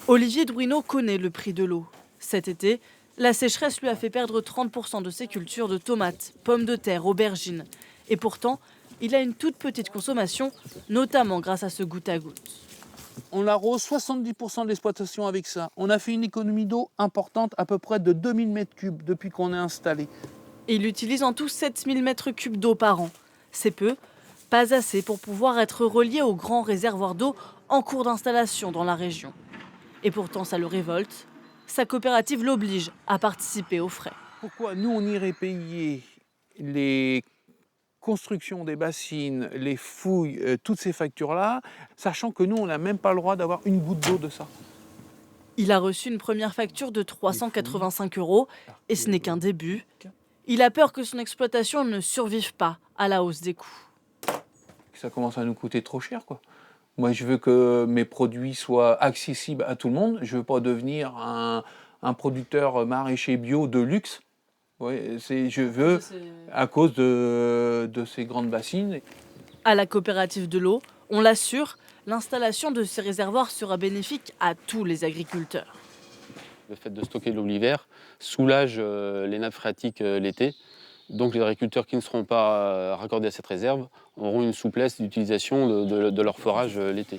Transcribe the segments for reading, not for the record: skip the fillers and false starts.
Olivier Druinot connaît le prix de l'eau. Cet été, la sécheresse lui a fait perdre 30% de ses cultures de tomates, pommes de terre, aubergines. Et pourtant, il a une toute petite consommation, notamment grâce à ce goutte à goutte. On arrose 70% de l'exploitation avec ça. On a fait une économie d'eau importante, à peu près de 2000 m3 depuis qu'on est installé. Et il utilise en tout 7000 m3 d'eau par an. C'est peu, pas assez pour pouvoir être relié aux grands réservoirs d'eau en cours d'installation dans la région. Et pourtant, ça le révolte. Sa coopérative l'oblige à participer aux frais. Pourquoi nous, on irait payer les constructions des bassines, les fouilles, toutes ces factures-là, sachant que nous, on n'a même pas le droit d'avoir une goutte d'eau de ça. Il a reçu une première facture de 385 € et ce n'est qu'un début. Il a peur que son exploitation ne survive pas à la hausse des coûts. Ça commence à nous coûter trop cher, quoi. Moi, je veux que mes produits soient accessibles à tout le monde. Je ne veux pas devenir un producteur maraîcher bio de luxe. Ouais, je veux, à cause de ces grandes bassines. À la coopérative de l'eau, on l'assure, l'installation de ces réservoirs sera bénéfique à tous les agriculteurs. Le fait de stocker de l'eau l'hiver soulage les nappes phréatiques l'été. Donc les agriculteurs qui ne seront pas raccordés à cette réserve auront une souplesse d'utilisation de leur forage l'été.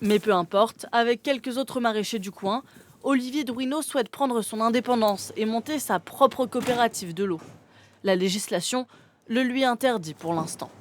Mais peu importe, avec quelques autres maraîchers du coin, Olivier Druinot souhaite prendre son indépendance et monter sa propre coopérative de l'eau. La législation le lui interdit pour l'instant.